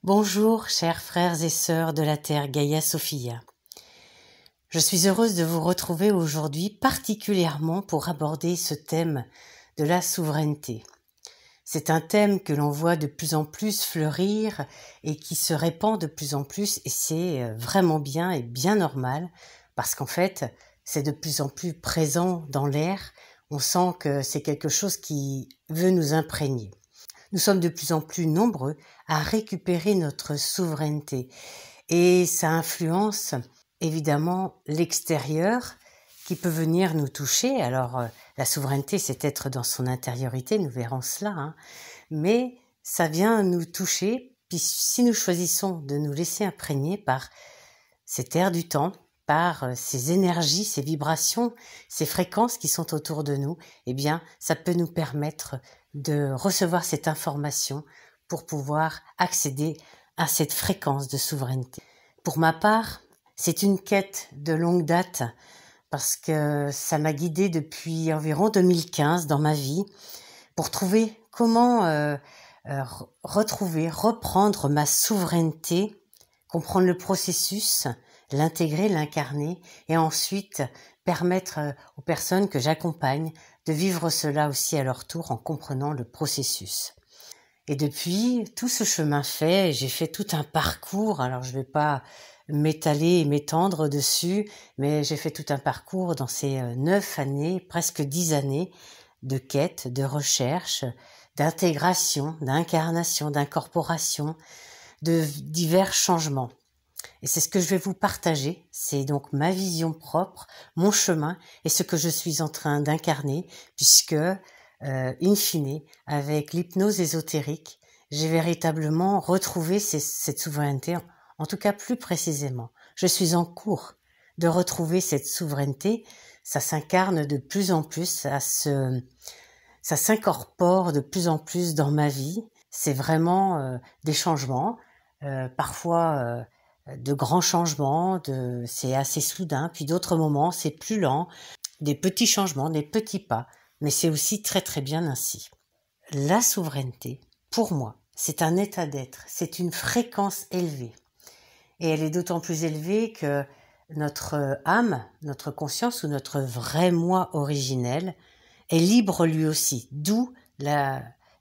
Bonjour, chers frères et sœurs de la Terre Gaia Sophia. Je suis heureuse de vous retrouver aujourd'hui particulièrement pour aborder ce thème de la souveraineté. C'est un thème que l'on voit de plus en plus fleurir et qui se répand de plus en plus, et c'est vraiment bien et bien normal parce qu'en fait, c'est de plus en plus présent dans l'air. On sent que c'est quelque chose qui veut nous imprégner. Nous sommes de plus en plus nombreux à récupérer notre souveraineté et ça influence évidemment l'extérieur qui peut venir nous toucher. Alors la souveraineté, c'est être dans son intériorité, nous verrons cela, mais ça vient nous toucher puis si nous choisissons de nous laisser imprégner par cet air du temps, par ces énergies, ces vibrations, ces fréquences qui sont autour de nous, eh bien, ça peut nous permettre de recevoir cette information pour pouvoir accéder à cette fréquence de souveraineté. Pour ma part, c'est une quête de longue date parce que ça m'a guidée depuis environ 2015 dans ma vie pour trouver comment reprendre ma souveraineté, comprendre le processus, l'intégrer, l'incarner et ensuite permettre aux personnes que j'accompagne de vivre cela aussi à leur tour en comprenant le processus. Et depuis tout ce chemin fait, j'ai fait tout un parcours, alors je ne vais pas m'étaler et m'étendre dessus, mais j'ai fait tout un parcours dans ces 9 années, presque 10 années de quête, de recherche, d'intégration, d'incarnation, d'incorporation, de divers changements. Et c'est ce que je vais vous partager, c'est donc ma vision propre, mon chemin et ce que je suis en train d'incarner puisque, in fine, avec l'hypnose ésotérique, j'ai véritablement retrouvé cette souveraineté, en tout cas plus précisément. Je suis en cours de retrouver cette souveraineté, ça s'incarne de plus en plus, ça s'incorpore de plus en plus dans ma vie, c'est vraiment des changements, parfois de grands changements, c'est assez soudain, puis d'autres moments c'est plus lent, des petits changements, des petits pas, mais c'est aussi très très bien ainsi. La souveraineté, pour moi, c'est un état d'être, c'est une fréquence élevée. Et elle est d'autant plus élevée que notre âme, notre conscience ou notre vrai moi originel est libre lui aussi, d'où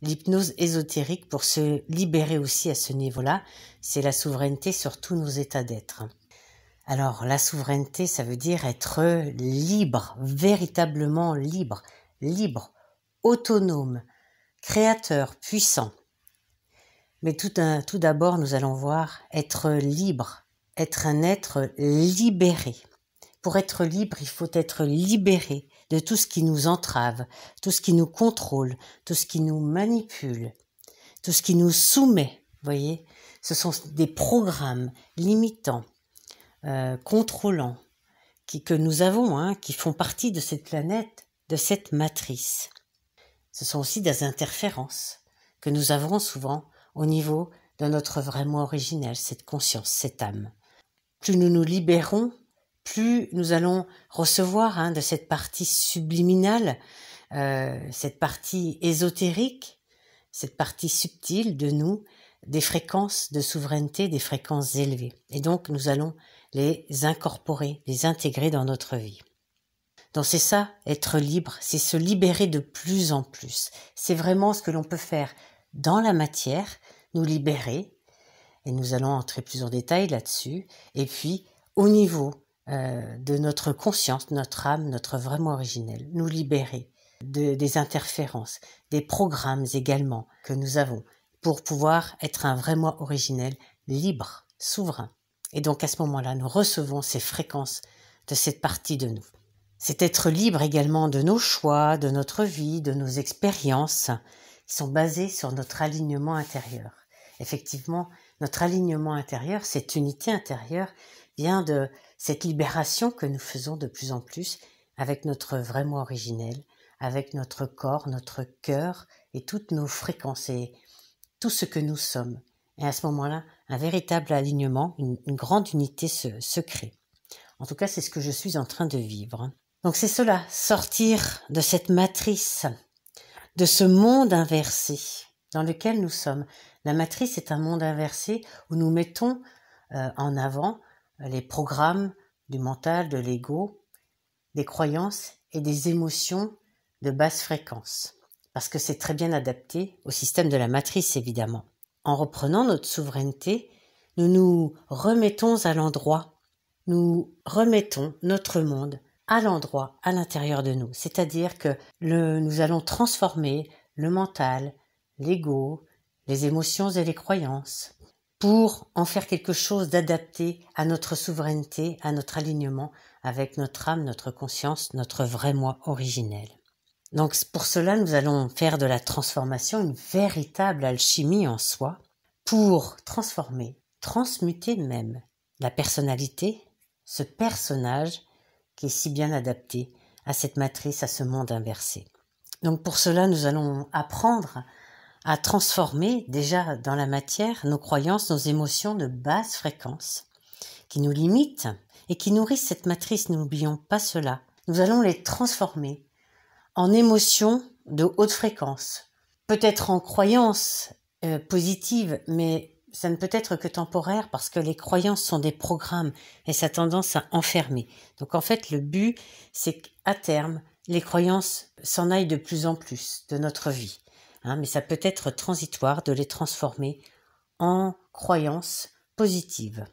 l'hypnose ésotérique pour se libérer aussi à ce niveau-là, c'est la souveraineté sur tous nos états d'être. Alors la souveraineté, ça veut dire être libre, véritablement libre, autonome, créateur, puissant. Mais tout d'abord, nous allons voir être libre, être un être libéré. Pour être libre, il faut être libéré de tout ce qui nous entrave, tout ce qui nous contrôle, tout ce qui nous manipule, tout ce qui nous soumet. Voyez, ce sont des programmes limitants, contrôlants, que nous avons, qui font partie de cette planète, de cette matrice. Ce sont aussi des interférences que nous avons souvent au niveau de notre vrai moi originel, cette conscience, cette âme. Plus nous nous libérons, plus nous allons recevoir de cette partie subliminale, cette partie ésotérique, cette partie subtile de nous, des fréquences de souveraineté, des fréquences élevées. Et donc nous allons les incorporer, les intégrer dans notre vie. Donc c'est ça, être libre, c'est se libérer de plus en plus. C'est vraiment ce que l'on peut faire dans la matière, nous libérer, et nous allons entrer plus en détail là-dessus, et puis au niveau de notre conscience, notre âme, notre vrai moi originel, nous libérer des interférences, des programmes également que nous avons pour pouvoir être un vrai moi originel libre, souverain. Et donc à ce moment-là, nous recevons ces fréquences de cette partie de nous. C'est être libre également de nos choix, de notre vie, de nos expériences qui sont basées sur notre alignement intérieur. Effectivement, notre alignement intérieur, cette unité intérieure vient de cette libération que nous faisons de plus en plus avec notre vrai moi originel, avec notre corps, notre cœur et toutes nos fréquences et tout ce que nous sommes. Et à ce moment-là, un véritable alignement, une grande unité se crée. En tout cas, c'est ce que je suis en train de vivre. Donc c'est cela, sortir de cette matrice, de ce monde inversé, dans lequel nous sommes. La matrice est un monde inversé où nous mettons en avant les programmes du mental, de l'ego, des croyances et des émotions de basse fréquence. Parce que c'est très bien adapté au système de la matrice, évidemment. En reprenant notre souveraineté, nous nous remettons à l'endroit. Nous remettons notre monde à l'endroit, à l'intérieur de nous. C'est-à-dire que nous allons transformer le mental, l'ego, les émotions et les croyances pour en faire quelque chose d'adapté à notre souveraineté, à notre alignement avec notre âme, notre conscience, notre vrai moi originel. Donc pour cela, nous allons faire de la transformation une véritable alchimie en soi pour transformer, transmuter même la personnalité, ce personnage qui est si bien adapté à cette matrice, à ce monde inversé. Donc pour cela, nous allons apprendre à transformer déjà dans la matière nos croyances, nos émotions de basse fréquence qui nous limitent et qui nourrissent cette matrice. N'oublions pas cela. Nous allons les transformer en émotions de haute fréquence, peut-être en croyances positives, mais ça ne peut être que temporaire parce que les croyances sont des programmes et ça a tendance à enfermer. Donc en fait, le but, c'est qu'à terme, les croyances s'en aillent de plus en plus de notre vie. Mais ça peut être transitoire de les transformer en croyances positives.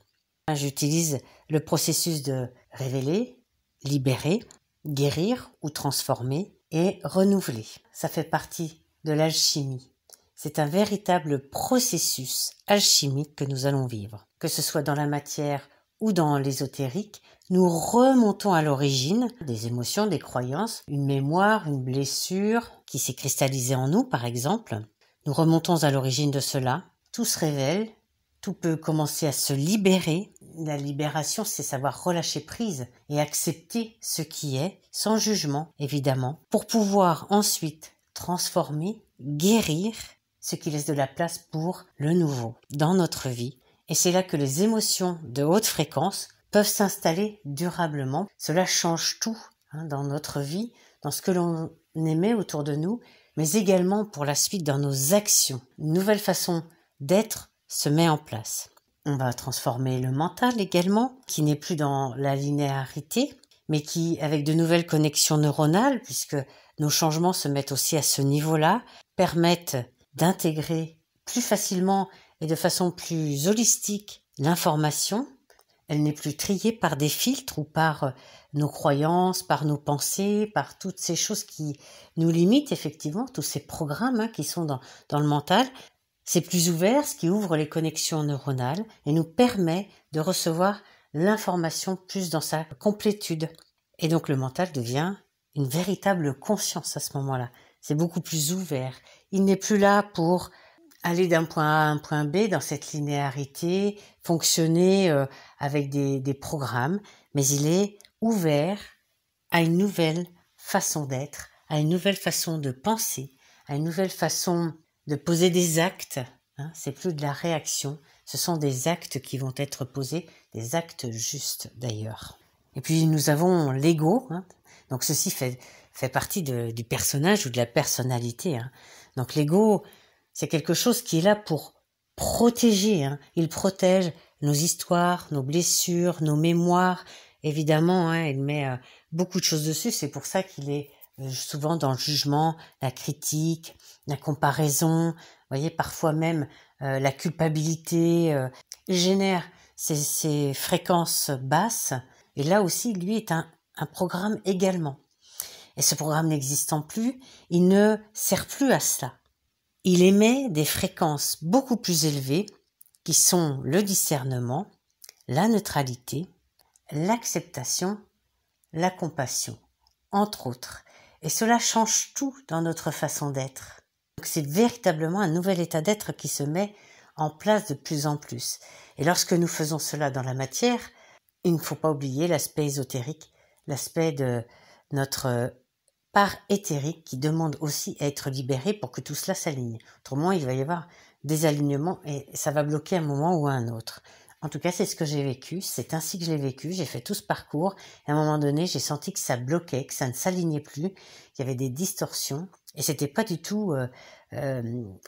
J'utilise le processus de révéler, libérer, guérir ou transformer et renouveler. Ça fait partie de l'alchimie. C'est un véritable processus alchimique que nous allons vivre. Que ce soit dans la matière ou dans l'ésotérique, nous remontons à l'origine des émotions, des croyances, une mémoire, une blessure qui s'est cristallisée en nous, par exemple. Nous remontons à l'origine de cela. Tout se révèle, tout peut commencer à se libérer. La libération, c'est savoir relâcher prise et accepter ce qui est, sans jugement, évidemment, pour pouvoir ensuite transformer, guérir ce qui laisse de la place pour le nouveau dans notre vie. Et c'est là que les émotions de haute fréquence peuvent s'installer durablement. Cela change tout dans notre vie, dans ce que l'on aimait autour de nous, mais également pour la suite dans nos actions. Une nouvelle façon d'être se met en place. On va transformer le mental également, qui n'est plus dans la linéarité, mais qui, avec de nouvelles connexions neuronales, puisque nos changements se mettent aussi à ce niveau-là, permettent d'intégrer plus facilement et de façon plus holistique l'information. Elle n'est plus triée par des filtres ou par nos croyances, par nos pensées, par toutes ces choses qui nous limitent effectivement, tous ces programmes qui sont dans le mental. C'est plus ouvert, ce qui ouvre les connexions neuronales et nous permet de recevoir l'information plus dans sa complétude. Et donc le mental devient une véritable conscience à ce moment-là. C'est beaucoup plus ouvert. Il n'est plus là pour aller d'un point A à un point B dans cette linéarité, fonctionner avec des programmes, mais il est ouvert à une nouvelle façon d'être, à une nouvelle façon de penser, à une nouvelle façon de poser des actes. C'est plus de la réaction, ce sont des actes qui vont être posés, des actes justes d'ailleurs. Et puis nous avons l'ego, donc ceci fait partie du personnage ou de la personnalité. Donc l'ego, c'est quelque chose qui est là pour protéger. Il protège nos histoires, nos blessures, nos mémoires. Évidemment, il met beaucoup de choses dessus. C'est pour ça qu'il est souvent dans le jugement, la critique, la comparaison. Vous voyez, parfois même la culpabilité. Il génère ces fréquences basses. Et là aussi, lui est un programme également. Et ce programme n'existant plus, il ne sert plus à cela. Il émet des fréquences beaucoup plus élevées qui sont le discernement, la neutralité, l'acceptation, la compassion, entre autres. Et cela change tout dans notre façon d'être. Donc c'est véritablement un nouvel état d'être qui se met en place de plus en plus. Et lorsque nous faisons cela dans la matière, il ne faut pas oublier l'aspect ésotérique, l'aspect de notre part éthérique qui demande aussi à être libérée pour que tout cela s'aligne. Autrement, il va y avoir des alignements et ça va bloquer un moment ou un autre. En tout cas, c'est ce que j'ai vécu, c'est ainsi que je l'ai vécu, j'ai fait tout ce parcours et à un moment donné, j'ai senti que ça bloquait, que ça ne s'alignait plus, qu'il y avait des distorsions Et c'était pas du tout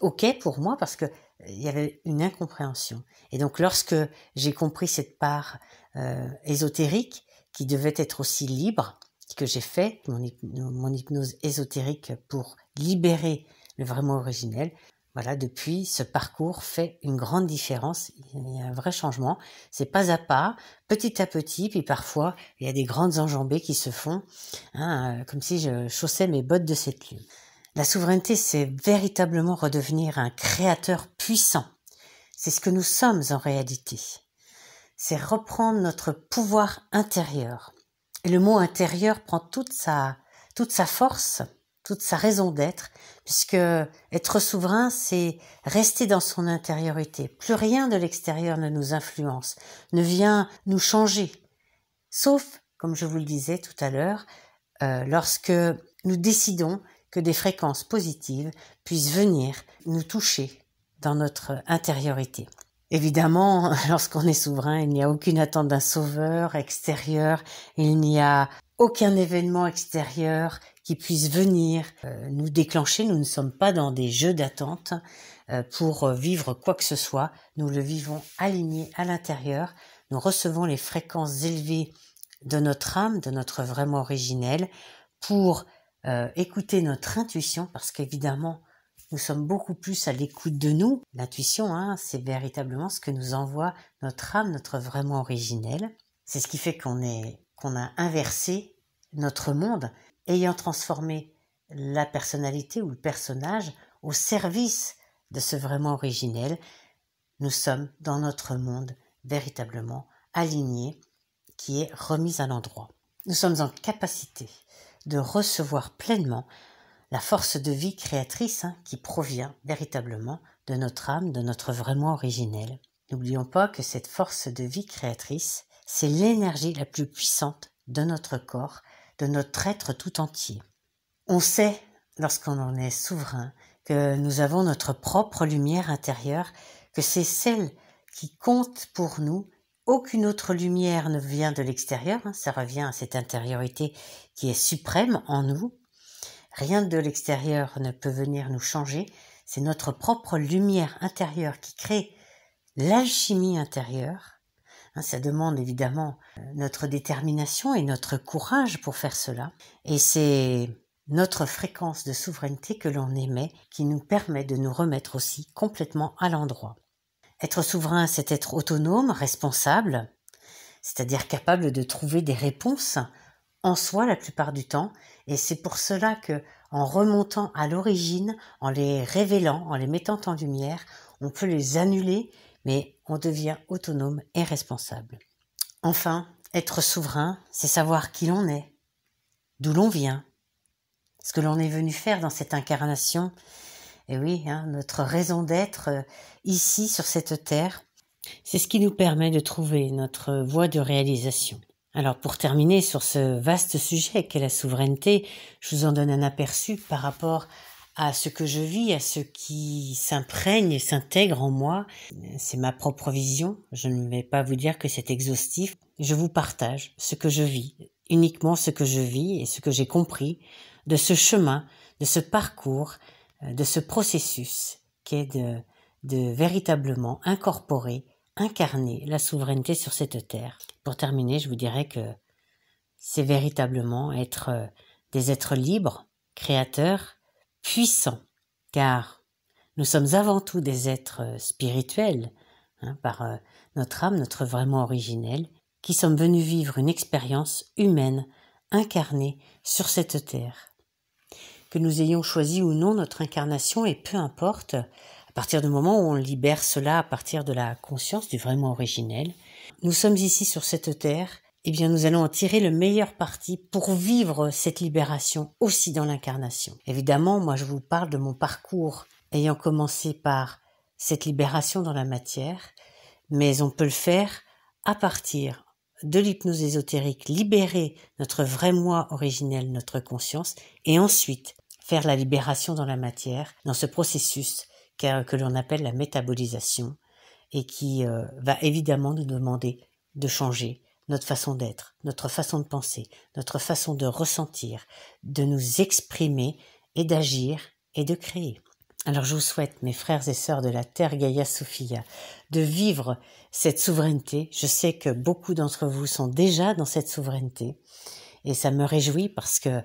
OK pour moi parce que il y avait une incompréhension. Et donc lorsque j'ai compris cette part ésotérique qui devait être aussi libre, que j'ai fait mon hypnose ésotérique pour libérer le vrai moi originel, voilà, depuis, ce parcours fait une grande différence. Il y a un vrai changement. C'est pas à pas, petit à petit, puis parfois, il y a des grandes enjambées qui se font, hein, comme si je chaussais mes bottes de cette lune. La souveraineté, c'est véritablement redevenir un créateur puissant. C'est ce que nous sommes en réalité. C'est reprendre notre pouvoir intérieur. Et le mot intérieur prend toute sa force, toute sa raison d'être, puisque être souverain, c'est rester dans son intériorité. Plus rien de l'extérieur ne nous influence, ne vient nous changer. Sauf, comme je vous le disais tout à l'heure, lorsque nous décidons que des fréquences positives puissent venir nous toucher dans notre intériorité. Évidemment, lorsqu'on est souverain, il n'y a aucune attente d'un sauveur extérieur, il n'y a aucun événement extérieur qui puisse venir nous déclencher. Nous ne sommes pas dans des jeux d'attente pour vivre quoi que ce soit. Nous le vivons aligné à l'intérieur. Nous recevons les fréquences élevées de notre âme, de notre vrai moi originel, pour écouter notre intuition, parce qu'évidemment, nous sommes beaucoup plus à l'écoute de nous. L'intuition, hein, c'est véritablement ce que nous envoie notre âme, notre vrai moi originel. C'est ce qui fait qu'on a inversé notre monde, ayant transformé la personnalité ou le personnage au service de ce vrai moi originel. Nous sommes dans notre monde véritablement aligné, qui est remis à l'endroit. Nous sommes en capacité de recevoir pleinement la force de vie créatrice qui provient véritablement de notre âme, de notre vrai moi originel. N'oublions pas que cette force de vie créatrice, c'est l'énergie la plus puissante de notre corps, de notre être tout entier. On sait, lorsqu'on en est souverain, que nous avons notre propre lumière intérieure, que c'est celle qui compte pour nous. Aucune autre lumière ne vient de l'extérieur, ça revient à cette intériorité qui est suprême en nous. Rien de l'extérieur ne peut venir nous changer, c'est notre propre lumière intérieure qui crée l'alchimie intérieure. Ça demande évidemment notre détermination et notre courage pour faire cela. Et c'est notre fréquence de souveraineté que l'on émet qui nous permet de nous remettre aussi complètement à l'endroit. Être souverain, c'est être autonome, responsable, c'est-à-dire capable de trouver des réponses en soi la plupart du temps. Et c'est pour cela que, en remontant à l'origine, en les révélant, en les mettant en lumière, on peut les annuler, mais on devient autonome et responsable. Enfin, être souverain, c'est savoir qui l'on est, d'où l'on vient, ce que l'on est venu faire dans cette incarnation. Et oui, notre raison d'être ici sur cette terre, c'est ce qui nous permet de trouver notre voie de réalisation. Alors pour terminer sur ce vaste sujet qu'est la souveraineté, je vous en donne un aperçu par rapport à ce que je vis, à ce qui s'imprègne et s'intègre en moi. C'est ma propre vision, je ne vais pas vous dire que c'est exhaustif. Je vous partage ce que je vis, uniquement ce que je vis et ce que j'ai compris de ce chemin, de ce parcours, de ce processus qui est de véritablement incorporer, incarner la souveraineté sur cette terre. Pour terminer, je vous dirais que c'est véritablement être des êtres libres, créateurs, puissants, car nous sommes avant tout des êtres spirituels, par notre âme, notre vrai moi originel, qui sommes venus vivre une expérience humaine, incarnée sur cette terre. Que nous ayons choisi ou non notre incarnation, et peu importe, à partir du moment où on libère cela à partir de la conscience du vrai moi originel, nous sommes ici sur cette terre, eh bien nous allons en tirer le meilleur parti pour vivre cette libération aussi dans l'incarnation. Évidemment, moi je vous parle de mon parcours ayant commencé par cette libération dans la matière, mais on peut le faire à partir de l'hypnose ésotérique, libérer notre vrai moi originel, notre conscience, et ensuite faire la libération dans la matière, dans ce processus que l'on appelle la métabolisation, et qui va évidemment nous demander de changer notre façon d'être, notre façon de penser, notre façon de ressentir, de nous exprimer et d'agir et de créer. Alors je vous souhaite, mes frères et sœurs de la Terre Gaïa Sophia, de vivre cette souveraineté. Je sais que beaucoup d'entre vous sont déjà dans cette souveraineté et ça me réjouit parce que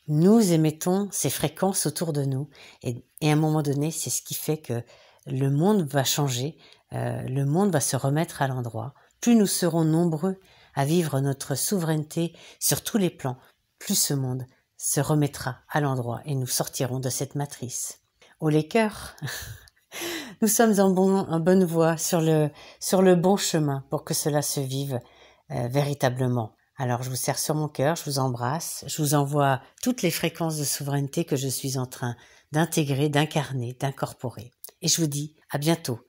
nous émettons ces fréquences autour de nous et à un moment donné, c'est ce qui fait que le monde va changer, le monde va se remettre à l'endroit. Plus nous serons nombreux à vivre notre souveraineté sur tous les plans, plus ce monde se remettra à l'endroit et nous sortirons de cette matrice. Haut les cœurs, nous sommes en bonne voie sur le bon chemin pour que cela se vive véritablement. Alors je vous serre sur mon cœur, je vous embrasse, je vous envoie toutes les fréquences de souveraineté que je suis en train d'intégrer, d'incarner, d'incorporer. Et je vous dis à bientôt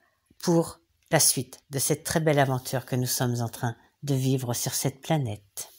pour la suite de cette très belle aventure que nous sommes en train de vivre sur cette planète.